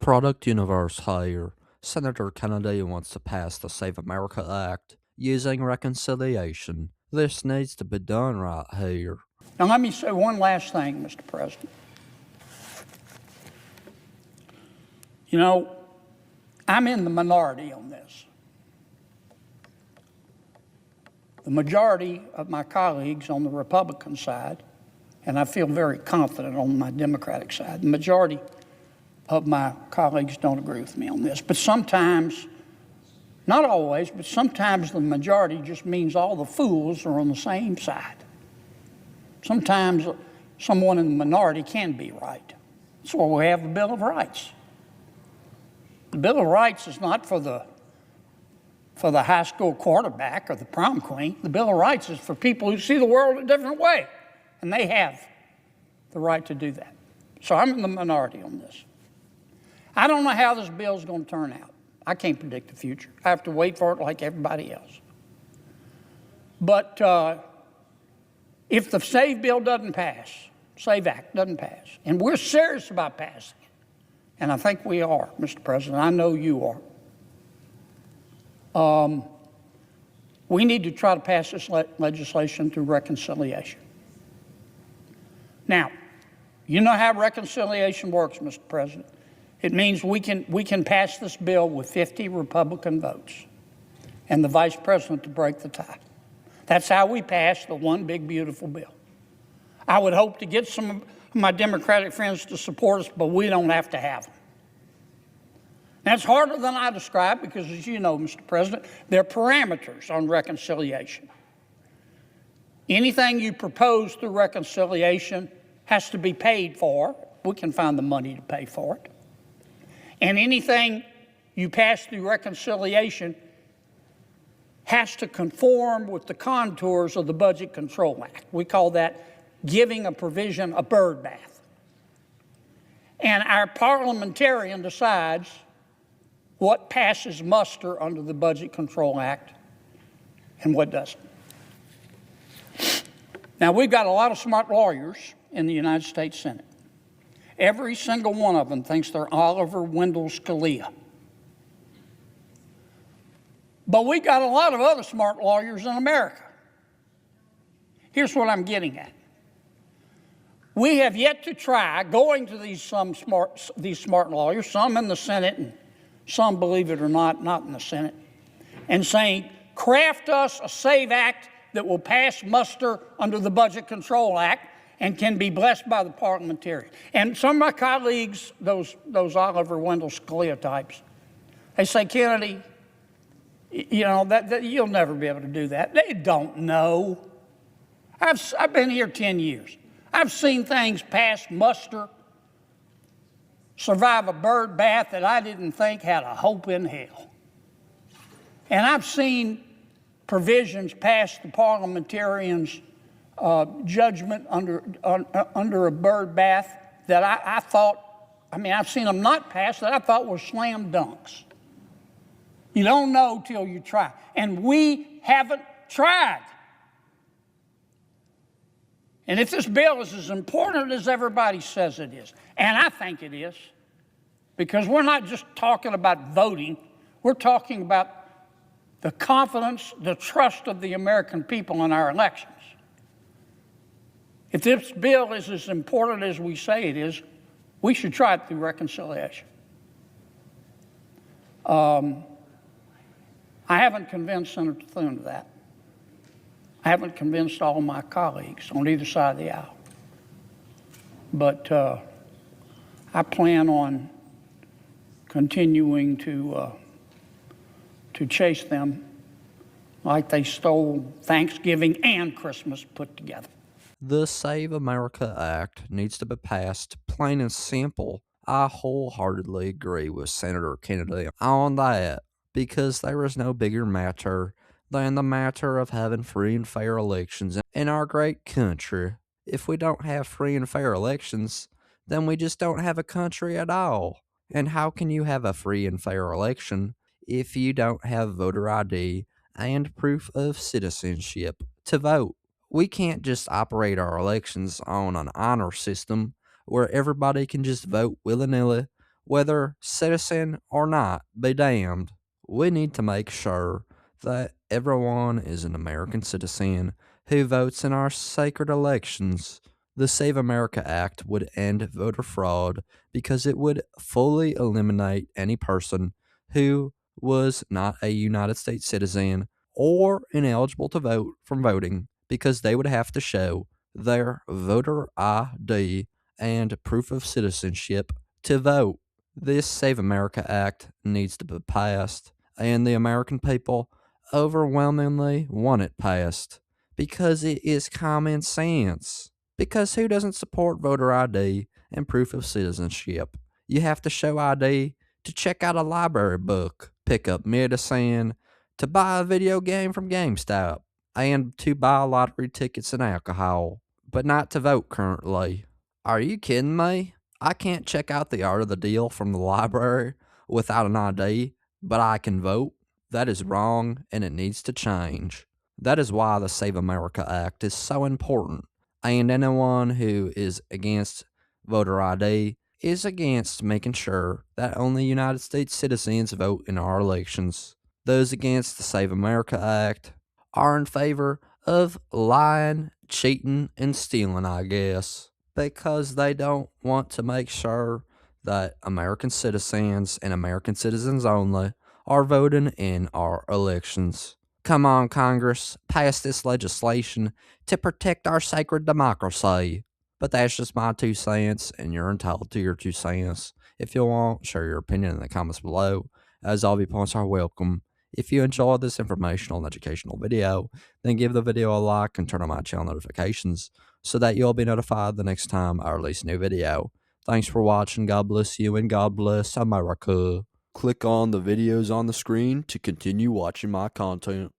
Product universe here. Senator Kennedy wants to pass the Save America Act using reconciliation. This needs to be done right here. Now, let me say one last thing, Mr. President. You know, I'm in the minority on this. The majority of my colleagues on the Republican side, and I feel very confident on my Democratic side, the majority of my colleagues don't agree with me on this. But sometimes, not always, but sometimes the majority just means all the fools are on the same side. Sometimes someone in the minority can be right. That's why we have the Bill of Rights. The Bill of Rights is not for the high school quarterback or the prom queen. The Bill of Rights is for people who see the world a different way, and they have the right to do that. So I'm in the minority on this. I don't know how this bill is going to turn out. I can't predict the future. I have to wait for it like everybody else. But if the SAVE bill doesn't pass, SAVE Act doesn't pass, and we're serious about passing it, and I think we are, Mr. President, I know you are, we need to try to pass this legislation through reconciliation. Now, you know how reconciliation works, Mr. President. It means we can pass this bill with 50 Republican votes and the vice president to break the tie. That's how we pass the one big, beautiful bill. I would hope to get some of my Democratic friends to support us, but we don't have to have them. That's harder than I describe because, as you know, Mr. President, there are parameters on reconciliation. Anything you propose through reconciliation has to be paid for. We can find the money to pay for it. And anything you pass through reconciliation has to conform with the contours of the Budget Control Act. We call that giving a provision a bird bath. And our parliamentarian decides what passes muster under the Budget Control Act and what doesn't. Now, we've got a lot of smart lawyers in the United States Senate. Every single one of them thinks they're Oliver Wendell Scalia. But we got a lot of other smart lawyers in America. Here's what I'm getting at. We have yet to try going to these smart lawyers, some in the Senate and some, believe it or not, not in the Senate, and saying, craft us a SAVE Act that will pass muster under the Budget Control Act and can be blessed by the parliamentarian. And some of my colleagues, those Oliver Wendell Scalia types, they say, Kennedy, you know, that you'll never be able to do that. They don't know. I've been here 10 years. I've seen things pass muster, survive a bird bath that I didn't think had a hope in hell. And I've seen provisions pass the parliamentarians' judgment under a bird bath that I thought, I've seen them not pass that I thought were slam dunks. You don't know till you try. And we haven't tried. And if this bill is as important as everybody says it is, and I think it is, because we're not just talking about voting, we're talking about the confidence, the trust of the American people in our elections. If this bill is as important as we say it is, we should try it through reconciliation. I haven't convinced Senator Thune of that. I haven't convinced all of my colleagues on either side of the aisle. But I plan on continuing to chase them like they stole Thanksgiving and Christmas put together. The Save America Act needs to be passed, plain and simple. I wholeheartedly agree with Senator Kennedy on that, because there is no bigger matter than the matter of having free and fair elections in our great country. If we don't have free and fair elections, then we just don't have a country at all. And how can you have a free and fair election if you don't have voter ID and proof of citizenship to vote? We can't just operate our elections on an honor system where everybody can just vote willy-nilly whether citizen or not, be damned. We need to make sure that everyone is an American citizen who votes in our sacred elections. The Save America Act would end voter fraud because it would fully eliminate any person who was not a United States citizen or ineligible to vote from voting because they would have to show their voter ID and proof of citizenship to vote. This Save America Act needs to be passed, and the American people overwhelmingly want it passed because it is common sense. Because who doesn't support voter ID and proof of citizenship? You have to show ID to check out a library book, pick up medicine, to buy a video game from GameStop, and to buy lottery tickets and alcohol, but not to vote currently. Are you kidding me? I can't check out the art of the deal from the library without an ID, but I can vote. That is wrong and it needs to change. That is why the Save America Act is so important. And anyone who is against voter ID is against making sure that only United States citizens vote in our elections. Those against the Save America Act are in favor of lying, cheating, and stealing, I guess, because they don't want to make sure that American citizens and American citizens only are voting in our elections. Come on, Congress, pass this legislation to protect our sacred democracy. But that's just my 2 cents, and you're entitled to your 2 cents. If you want, share your opinion in the comments below, as all viewpoints are welcome. If you enjoyed this informational and educational video, then give the video a like and turn on my channel notifications so that you'll be notified the next time I release a new video. Thanks for watching, God bless you, and God bless America. Click on the videos on the screen to continue watching my content.